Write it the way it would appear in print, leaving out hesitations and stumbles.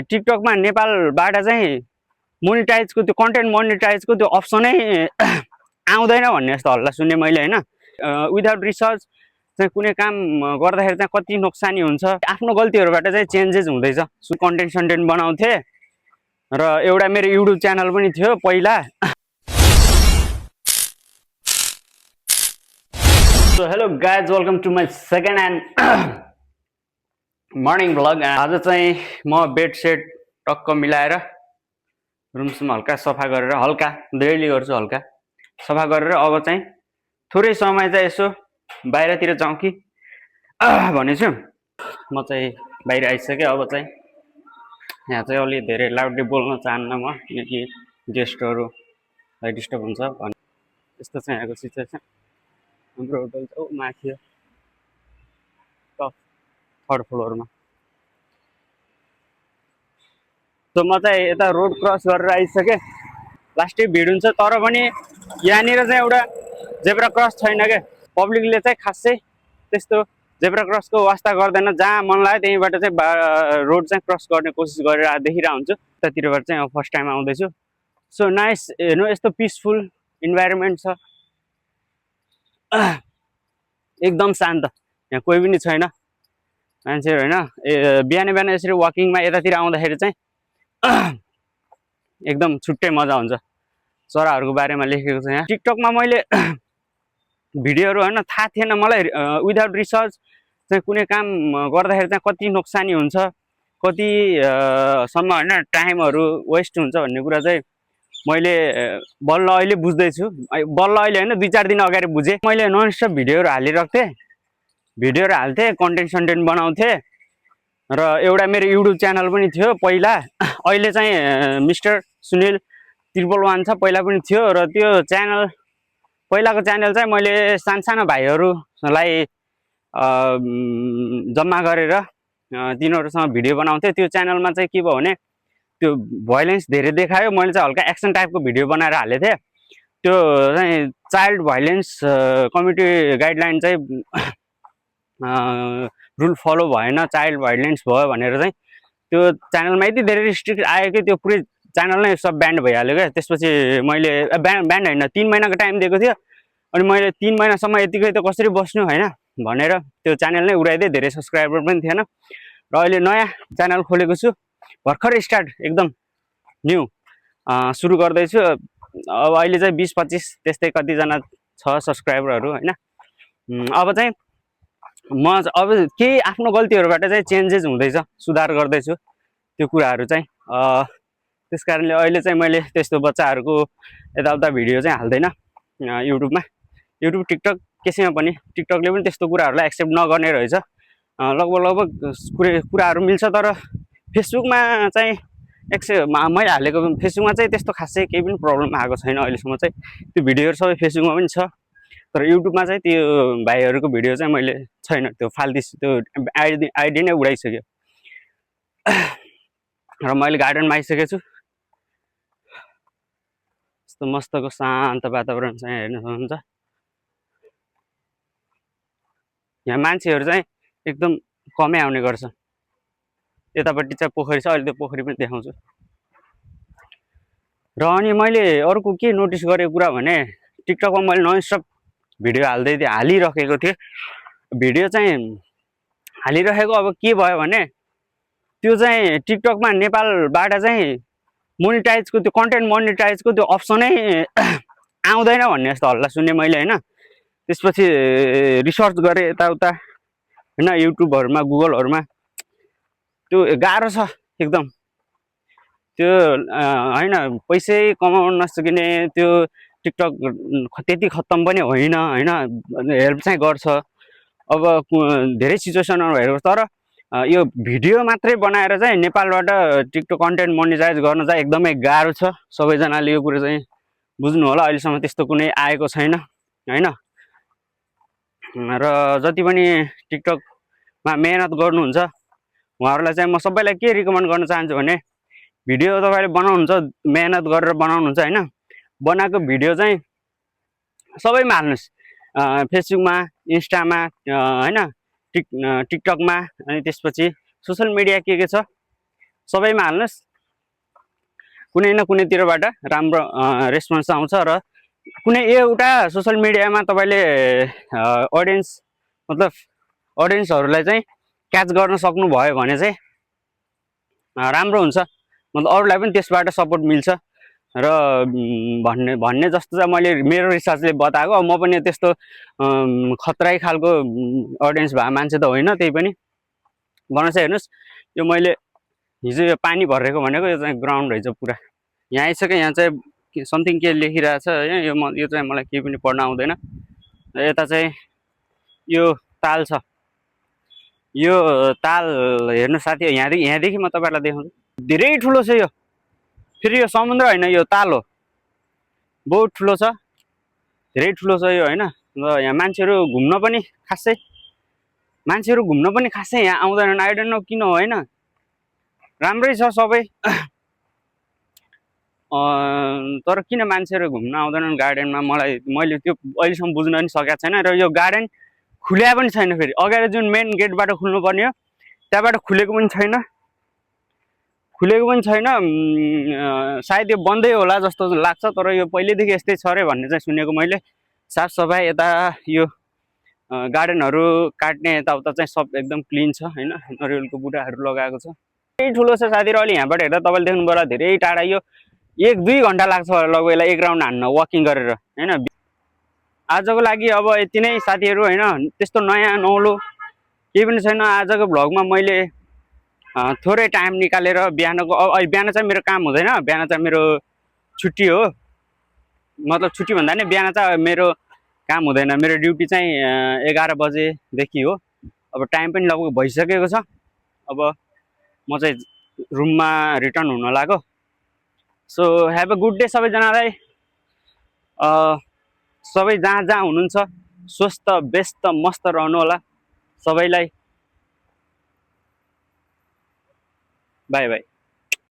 टिकटकमा नेपालबाट चाहिँ मोनिटाइजको त्यो कन्टेन्ट मोनिटाइजको त्यो अप्सनै आउँदैन भन्ने जस्तो हल्ला सुने मैले होइन। विदाउट रिसर्च चाहिँ कुनै काम गर्दाखेरि चाहिँ कति नोक्सानी हुन्छ, आफ्नो गल्तीहरूबाट चाहिँ चेन्जेस हुँदैछ। कन्टेन्ट सन्टेन्ट बनाउँथे र एउटा मेरो युट्युब च्यानल पनि थियो पहिला। So hello guys, welcome to my second and morning vlog. आज चाहिँ म बेड सेट टक्क मिलाएर रुमसम्म हल्का सफा गरेर, हल्का डेली गर्छु, हल्का सफा गरेर अब चाहिँ थोरै समय चाहिँ यसो बाहिरतिर जाउँ कि भनेछु। म चाहिँ बाहिर आइसकेँ। अब चाहिँ यहाँ चाहिँ अलि धेरै लाउडली बोल्न चाहन्न म, किनकि गेस्टहरूलाई डिस्टर्ब हुन्छ भने। त्यस्तो चाहिँ यहाँको सिचुएसन। हाम्रो होटल चाहिँ माथि टप थर्ड फ्लोरमा। सो म चाहिँ यता रोड क्रस गरेर आइसकेँ। लास्टै भिड हुन्छ, तर पनि यहाँनिर चाहिँ एउटा जेब्रा क्रस छैन क्या। पब्लिकले चाहिँ खासै त्यस्तो जेब्रा क्रसको वास्ता गर्दैन। जहाँ मन लाग्यो त्यहीँबाट चाहिँ रोड चाहिँ क्रस गर्ने कोसिस गरेर देखिरहेको हुन्छु। त्यतिबाट चाहिँ फर्स्ट टाइम आउँदैछु। सो नाइस, हेर्नु यस्तो पिसफुल इन्भाइरोमेन्ट छ, एकदम शान्त। यहाँ कोही पनि छैन मान्छेहरू होइन। बिहान बिहान यसरी वाकिङमा यतातिर आउँदाखेरि चाहिँ एकदम छुट्टै मजा हुन्छ। चराहरूको बारेमा लेखेको छ यहाँ। टिकटकमा मैले भिडियोहरू होइन थाहा थिएन मलाई, विदाउट रिसर्च चाहिँ कुनै काम गर्दाखेरि चाहिँ कति नोक्सानी हुन्छ, कति सम्म होइन टाइमहरू वेस्ट हुन्छ भन्ने कुरा चाहिँ मैले बल्ल अहिले बुझ्दैछु। बल्ल अहिले होइन, 2-4 दिन अगाडि बुझेँ। मैले ननस्टप भिडियोहरू हालिरहेको थिएँ, भिडियोहरू हाल्थेँ, कन्टेन्ट सन्टेन्ट बनाउँथेँ र एउटा मेरो युट्युब च्यानल पनि थियो पहिला। अहिले चाहिँ मिस्टर सुनिल 111 छ, पहिला पनि थियो। र त्यो च्यानल, पहिलाको च्यानल चाहिँ मैले सानसानो भाइहरूलाई जम्मा गरेर तिनीहरूसँग भिडियो बनाउँथेँ। त्यो च्यानलमा चाहिँ के भयो भने त्यो भाइलेन्स धेरै देखायो। मैले चाहिँ हल्का एक्सन टाइपको भिडियो बनाएर हालेको थिएँ। त्यो चाहिँ चाइल्ड भाइलेन्स कमिटी गाइडलाइन चाहिँ रुल फलो भएन, चाइल्ड भाइलेन्स भयो भनेर चाहिँ त्यो च्यानलमा यति धेरै रिस्ट्रिक्ट आयो कि त्यो पुरै च्यानल नै सब ब्यान्ड भइहाल्यो क्या। त्यसपछि मैले ब्यान्ड होइन, 3 महिनाको टाइम दिएको थियो। अनि मैले 3 महिनासम्म यतिकै त कसरी बस्नु होइन भनेर त्यो च्यानल नै उडाइदिएँ। धेरै सब्सक्राइबर पनि थिएन। र अहिले नयाँ च्यानल खोलेको छु, भर्खरै स्टार्ट, एकदम न्यू सुरु गर्दैछु। अब अहिले चाहिँ 20-25 त्यस्तै कतिजना छ सब्सक्राइबरहरू होइन। अब चाहिँ म अब केही आफ्नो गल्तीहरूबाट चाहिँ चेन्जेस हुँदैछ, सुधार गर्दैछु त्यो कुराहरू चाहिँ। त्यस कारणले अहिले चाहिँ मैले त्यस्तो बच्चाहरूको यताउता भिडियो चाहिँ हाल्दैन युट्युबमा। युट्युब, टिकटक, कसैमा पनि। टिकटकले पनि त्यस्तो कुराहरूलाई एक्सेप्ट नगर्ने रहेछ। लगभग कुराहरू मिल्छ, तर फेसबुकमा चाहिँ मैले हालेको फेसबुकमा चाहिँ त्यस्तो खासै केही पनि प्रब्लम आएको छैन अहिलेसम्म चाहिँ। त्यो भिडियोहरू सबै फेसबुकमा पनि छ, तर युट्युबमा चाहिँ त्यो भाइहरूको भिडियो चाहिँ मैले छैन। त्यो फाल्ती त्यो आइडी नै उडाइसक्यो। र मैले गार्डनमा आइसकेको छु। यस्तो मस्तको शान्त वातावरण चाहिँ हेर्न सक्नुहुन्छ। यहाँ मान्छेहरू चाहिँ एकदम कमै आउने गर्छ। यतापट्टि चाहिँ पोखरी छ, अहिले त्यो पोखरी पनि देखाउँछु। र अनि मैले अर्को के नोटिस गरेको कुरा भने, टिकटकमा मैले ननस्टप भिडियो हालिरहेको थिएँ। भिडियो चाहिँ हालिरहेको, अब के भयो भने त्यो चाहिँ टिकटकमा नेपालबाट चाहिँ मोनिटाइजको त्यो कन्टेन्ट मोनिटाइजको त्यो अप्सनै आउँदैन भन्ने जस्तो हल्ला सुने मैले होइन। त्यसपछि रिसर्च गरेँ यताउता होइन, युट्युबहरूमा, गुगलहरूमा। त्यो गाह्रो छ एकदम। त्यो होइन, पैसै कमाउन नसकिने त्यो टिकटक त्यति खत्तम पनि होइन होइन, हेल्प चाहिँ गर्छ। अब धेरै सिचुएसनहरू हेरेको, तर यो भिडियो मात्रै बनाएर चाहिँ नेपालबाट टिकटक कन्टेन्ट मोनिटाइज गर्न चाहिँ एकदमै गाह्रो छ। सबैजनाले यो कुरो चाहिँ बुझ्नु होला। अहिलेसम्म त्यस्तो कुनै आएको छैन होइन। र जति पनि टिकटकमा मेहनत गर्नुहुन्छ उहाँहरूलाई चाहिँ म सबैलाई के रिकमेन्ड गर्न चाहन्छु भने, भिडियो तपाईँले बनाउनुहुन्छ, मेहनत गरेर बनाउनुहुन्छ होइन, बनाएको भिडियो चाहिँ सबैमा हाल्नुहोस्। फेसबुकमा, इन्स्टामा होइन, टिकटकमा, अनि त्यसपछि सोसियल मिडिया के छ सबैमा हाल्नुहोस्, कुनै न कुनैतिरबाट राम्रो रेस्पोन्स आउँछ। र कुनै एउटा सोसियल मिडियामा तपाईँले अडियन्स मतलब अडियन्सहरूलाई चाहिँ क्याच गर्न सक्नुभयो भने चाहिँ राम्रो हुन्छ, मतलब अरूलाई पनि त्यसबाट सपोर्ट मिल्छ र भन्ने जस्तो चाहिँ मैले मेरो रिसर्चले बताएको। म पनि त्यस्तो खतरै खालको अडियन्स भए मान्छे त होइन, त्यही पनि गर्न चाहिँ हेर्नुहोस्। यो मैले हिजो यो पानी भरेको भनेको यो चाहिँ ग्राउन्ड रहेछ पुरा। यहाँ आइसक्यो, यहाँ चाहिँ समथिङ के लेखिरहेछ है, यो चाहिँ मलाई केही पनि पढ्न आउँदैन। यता चाहिँ यो ताल छ, यो ताल हेर्नु साथी, यहाँदेखि म तपाईँलाई देखाउँछु। धेरै ठुलो छ यो, फेरि यो समुद्र होइन यो ताल हो, बहुत ठुलो छ, धेरै ठुलो छ यो होइन। र यहाँ मान्छेहरू घुम्न पनि खासै यहाँ आउँदैनन्, आई डोन्ट नो किन हो होइन, राम्रै छ सबै। तर किन मान्छेहरू घुम्न आउँदैनन् गार्डनमा मैले त्यो अहिलेसम्म बुझ्न पनि सकेको छैन। र यो गार्डन खुल्या पनि छैन, फेरि अगाडि जुन मेन गेटबाट खुल्नुपर्ने हो त्यहाँबाट खुलेको पनि छैन, सायद यो बन्दै होला जस्तो लाग्छ। तर यो पहिल्यैदेखि यस्तै छ अरे भन्ने चाहिँ सुनेको मैले। साफसफाइ यता यो गार्डनहरू काट्ने यताउता चाहिँ सब एकदम क्लिन छ होइन, नरिवलको बुट्टाहरू लगाएको छ। धेरै ठुलो छ साथीहरू, अहिले यहाँबाट हेर्दा तपाईँले देख्नुभयो होला धेरै टाढा, यो 1-2 घन्टा लाग्छ लगभग यसलाई एक राउन्ड हान्न वकिङ गरेर होइन। आजको लागि अब यति नै साथीहरू होइन, त्यस्तो नयाँ नौलो केही पनि छैन। आजको भ्लगमा मैले थोरै टाइम निकालेर बिहानको, बिहान चाहिँ मेरो काम हुँदैन, बिहान चाहिँ मेरो छुट्टी हो, मतलब छुट्टी भन्दा नि बिहान चाहिँ मेरो काम हुँदैन, मेरो ड्युटी चाहिँ 11 बजेदेखि हो। अब टाइम पनि लगभग भइसकेको छ, अब म चाहिँ रुममा रिटर्न हुन लाग्यो। So have a good day सबैजनालाई। सबै जहाँ जहाँ हुनुहुन्छ स्वस्थ व्यस्त मस्त रहनु होला सबैलाई। By by.